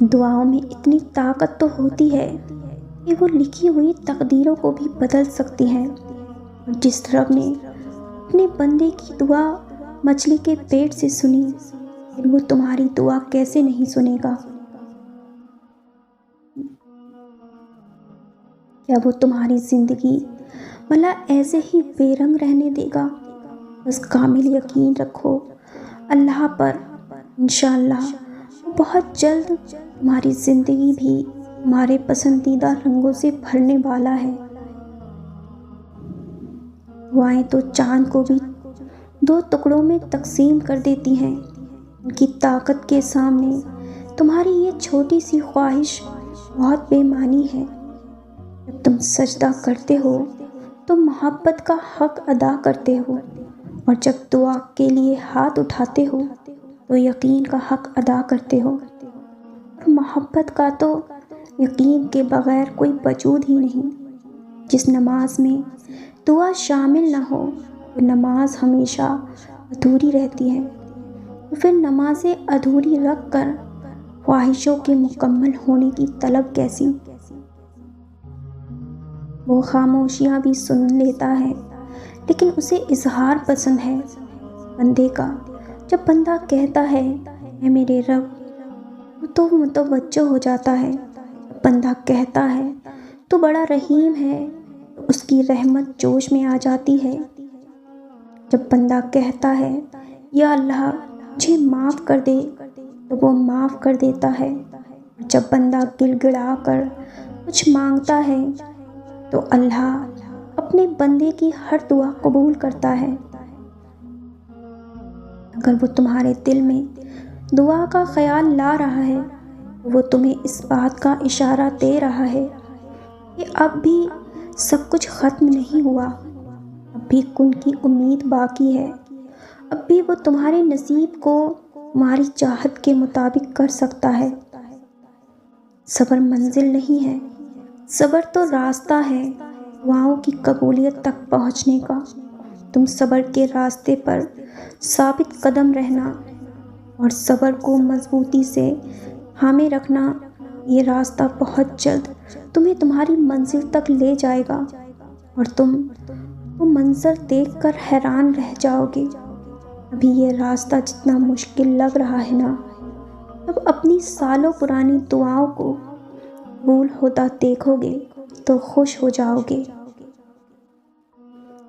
دعاؤں میں اتنی طاقت تو ہوتی ہے کہ وہ لکھی ہوئی تقدیروں کو بھی بدل سکتی ہیں۔ اور جس رب نے اپنے بندے کی دعا مچھلی کے پیٹ سے سنی، پھر وہ تمہاری دعا کیسے نہیں سنے گا؟ کیا وہ تمہاری زندگی بھلا ایسے ہی بے رنگ رہنے دے گا؟ بس کامل یقین رکھو اللہ پر، انشاءاللہ وہ بہت جلد تمہاری زندگی بھی تمہارے پسندیدہ رنگوں سے بھرنے والا ہے۔ دعائیں تو چاند کو بھی 2 ٹکڑوں میں تقسیم کر دیتی ہیں۔ ان کی طاقت کے سامنے تمہاری یہ چھوٹی سی خواہش بہت بے معنی ہے۔ جب تم سجدہ کرتے ہو تو محبت کا حق ادا کرتے ہو، اور جب دعا کے لیے ہاتھ اٹھاتے ہو تو یقین کا حق ادا کرتے ہو۔ اور محبت کا تو یقین کے بغیر کوئی وجود ہی نہیں۔ جس نماز میں دعا شامل نہ ہو وہ نماز ہمیشہ ادھوری رہتی ہے۔ تو پھر نمازیں ادھوری رکھ کر خواہشوں کے مکمل ہونے کی طلب کیسی؟ وہ خاموشیاں بھی سن لیتا ہے، لیکن اسے اظہار پسند ہے بندے کا۔ جب بندہ کہتا ہے اے میرے رب تو متوجہ ہو جاتا ہے۔ جب بندہ کہتا ہے تو بڑا رحیم ہے تو اس کی رحمت جوش میں آ جاتی ہے۔ جب بندہ کہتا ہے یا اللہ مجھے معاف کر دے تو وہ معاف کر دیتا ہے۔ جب بندہ گڑ گڑا کر کچھ مانگتا ہے تو اللہ اپنے بندے کی ہر دعا قبول کرتا ہے۔ اگر وہ تمہارے دل میں دعا کا خیال لا رہا ہے تو وہ تمہیں اس بات کا اشارہ دے رہا ہے کہ اب بھی سب کچھ ختم نہیں ہوا، اب بھی کن کی امید باقی ہے، اب بھی وہ تمہارے نصیب کو تمہاری چاہت کے مطابق کر سکتا ہے۔ صبر منزل نہیں ہے، صبر تو راستہ ہے دعاؤں کی قبولیت تک پہنچنے کا۔ تم صبر کے راستے پر ثابت قدم رہنا اور صبر کو مضبوطی سے تھامے رکھنا، یہ راستہ بہت جلد تمہیں تمہاری منزل تک لے جائے گا، اور تم وہ منظر دیکھ کر حیران رہ جاؤ گے۔ ابھی یہ راستہ جتنا مشکل لگ رہا ہے نا، جب اپنی سالوں پرانی دعاؤں کو قبول ہوتا دیکھو گے تو خوش ہو جاؤ گے۔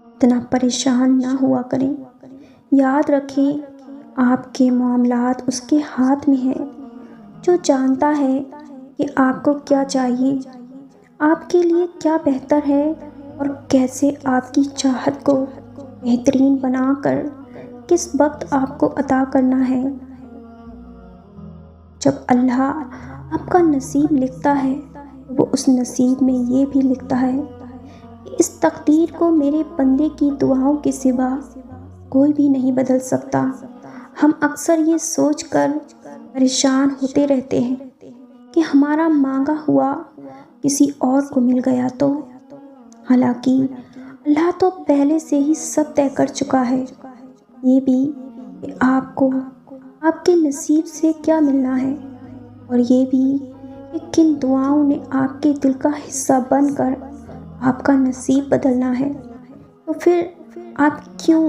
اتنا پریشان نہ ہوا کریں، یاد رکھیں آپ کے معاملات اس کے ہاتھ میں ہیں، جو جانتا ہے کہ آپ کو کیا چاہیے، آپ کے لیے کیا بہتر ہے، اور کیسے آپ کی چاہت کو بہترین بنا کر کس وقت آپ کو عطا کرنا ہے۔ جب اللہ آپ کا نصیب لکھتا ہے وہ اس نصیب میں یہ بھی لکھتا ہے کہ اس تقدیر کو میرے بندے کی دعاؤں کے سوا کوئی بھی نہیں بدل سکتا۔ ہم اکثر یہ سوچ کر پریشان ہوتے رہتے ہیں کہ ہمارا مانگا ہوا کسی اور کو مل گیا تو، حالانکہ اللہ تو پہلے سے ہی سب طے کر چکا ہے، یہ بھی کہ آپ کو آپ کے نصیب سے کیا ملنا ہے، اور یہ بھی کہ کن دعاؤں نے آپ کے دل کا حصہ بن کر آپ کا نصیب بدلنا ہے۔ تو پھر آپ کیوں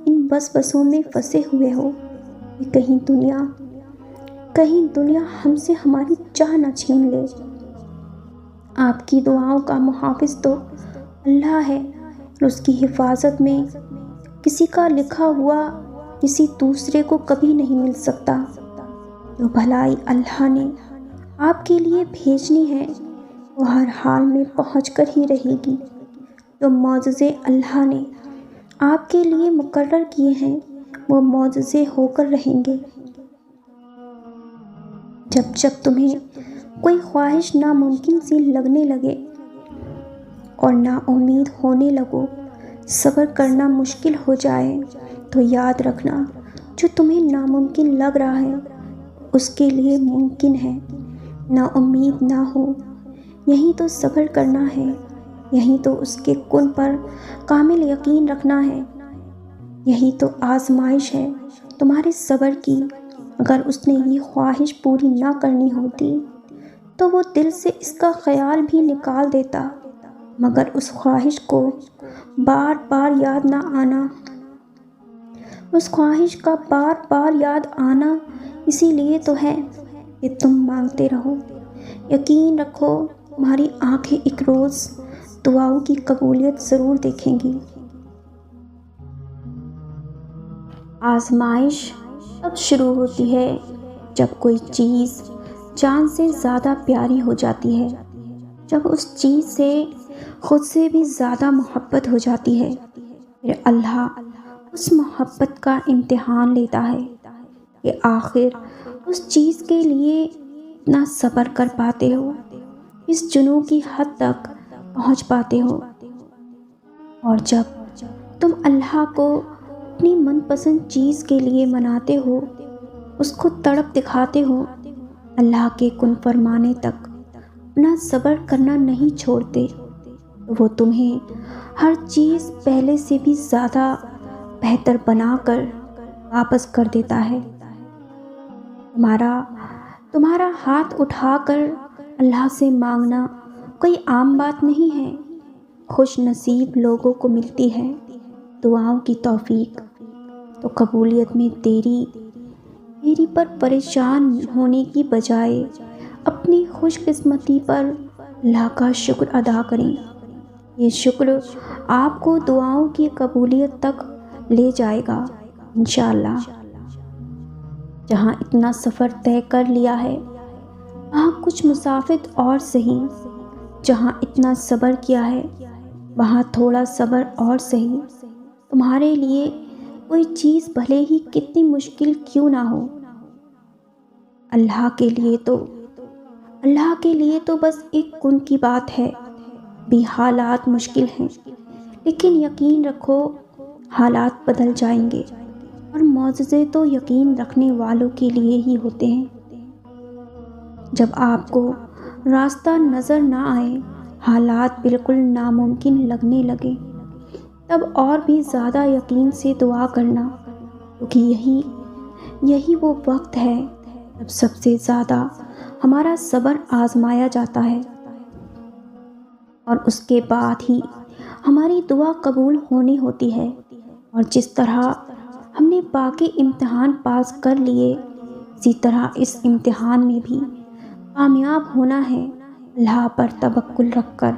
ان وسوسوں میں پھنسے ہوئے ہو کہ کہیں دنیا ہم سے ہماری جان نہ چھین لے؟ آپ کی دعاؤں کا محافظ تو اللہ ہے، اور اس کی حفاظت میں کسی کا لکھا ہوا کسی دوسرے کو کبھی نہیں مل سکتا۔ جو بھلائی اللہ نے آپ کے لیے بھیجنی ہے وہ ہر حال میں پہنچ کر ہی رہے گی۔ جو معجزے اللہ نے آپ کے لیے مقرر کیے ہیں وہ معجزے ہو کر رہیں گے۔ جب تمہیں کوئی خواہش ناممکن سی لگنے لگے اور نا امید ہونے لگو، صبر کرنا مشکل ہو جائے، تو یاد رکھنا جو تمہیں ناممکن لگ رہا ہے اس کے لیے ممکن ہے۔ نا امید نہ ہو، یہی تو صبر کرنا ہے، یہی تو اس کے کن پر کامل یقین رکھنا ہے، یہی تو آزمائش ہے تمہارے صبر کی۔ اگر اس نے یہ خواہش پوری نہ کرنی ہوتی تو وہ دل سے اس کا خیال بھی نکال دیتا، مگر اس خواہش کو بار بار یاد نہ آنا، اس خواہش کا بار بار یاد آنا اسی لیے تو ہے کہ تم مانگتے رہو۔ یقین رکھو تمہاری آنکھیں ایک روز دعاؤں کی قبولیت ضرور دیکھیں گی۔ آزمائش تب شروع ہوتی ہے جب کوئی چیز جان سے زیادہ پیاری ہو جاتی ہے، جب اس چیز سے خود سے بھی زیادہ محبت ہو جاتی ہے۔ پھر اللہ اس محبت کا امتحان لیتا ہے کہ آخر اس چیز کے لیے اتنا صبر کر پاتے ہو، اس جنوں کی حد تک پہنچ پاتے ہو۔ اور جب تم اللہ کو اپنی من پسند چیز کے لیے مناتے ہو، اس کو تڑپ دکھاتے ہو، اللہ کے کن فرمانے تک اپنا صبر کرنا نہیں چھوڑتے، وہ تمہیں ہر چیز پہلے سے بھی زیادہ بہتر بنا کر واپس کر دیتا ہے۔ تمہارا ہاتھ اٹھا کر اللہ سے مانگنا کوئی عام بات نہیں ہے۔ خوش نصیب لوگوں کو ملتی ہے دعاؤں کی توفیق، تو قبولیت میں دیری پر پریشان ہونے کی بجائے اپنی خوش قسمتی پر اللہ کا شکر ادا کریں۔ یہ شکر آپ کو دعاؤں کی قبولیت تک لے جائے گا انشاءاللہ۔ جہاں اتنا سفر طے کر لیا ہے وہاں کچھ مسافت اور سہی، جہاں اتنا صبر کیا ہے وہاں تھوڑا صبر اور سہی۔ تمہارے لیے کوئی چیز بھلے ہی کتنی مشکل کیوں نہ ہو، اللہ کے لیے تو بس ایک کن کی بات ہے۔ بھی حالات مشکل ہیں لیکن یقین رکھو حالات بدل جائیں گے، اور معجزے تو یقین رکھنے والوں کے لیے ہی ہوتے ہیں۔ جب آپ کو راستہ نظر نہ آئے، حالات بالکل ناممکن لگنے لگے، تب اور بھی زیادہ یقین سے دعا کرنا، کیونکہ یہی وہ وقت ہے جب سب سے زیادہ ہمارا صبر آزمایا جاتا ہے، اور اس کے بعد ہی ہماری دعا قبول ہونی ہوتی ہے۔ اور جس طرح ہم نے باقی امتحان پاس کر لیے، اسی طرح اس امتحان میں بھی کامیاب ہونا ہے اللہ پر توکل رکھ کر۔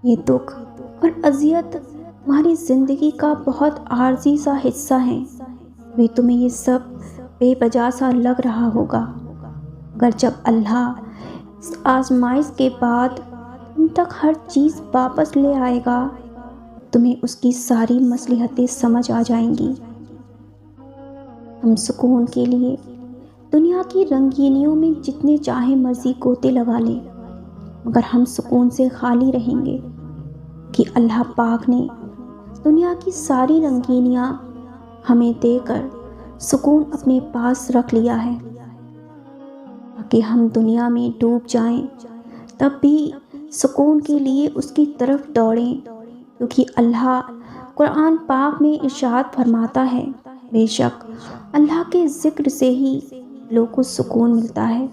یہ دکھ اور اذیت تمہاری زندگی کا بہت عارضی سا حصہ ہیں، بھی تمہیں یہ سب بے وجہ سا لگ رہا ہوگا، مگر جب اللہ اس آزمائش کے بعد تم تک ہر چیز واپس لے آئے گا، تمہیں اس کی ساری مصلحتیں سمجھ آ جائیں گی۔ ہم سکون کے لیے دنیا کی رنگینیوں میں جتنے چاہے مرضی گوتے لگا لیں، مگر ہم سکون سے خالی رہیں گے، کہ اللہ پاک نے دنیا کی ساری رنگینیاں ہمیں دے کر سکون اپنے پاس رکھ لیا ہے، تاکہ ہم دنیا میں ڈوب جائیں تب بھی سکون کے لیے اس کی طرف دوڑیں، کیونکہ اللہ قرآن پاک میں ارشاد فرماتا ہے، بے شک اللہ کے ذکر سے ہی دلوں کو سکون ملتا ہے۔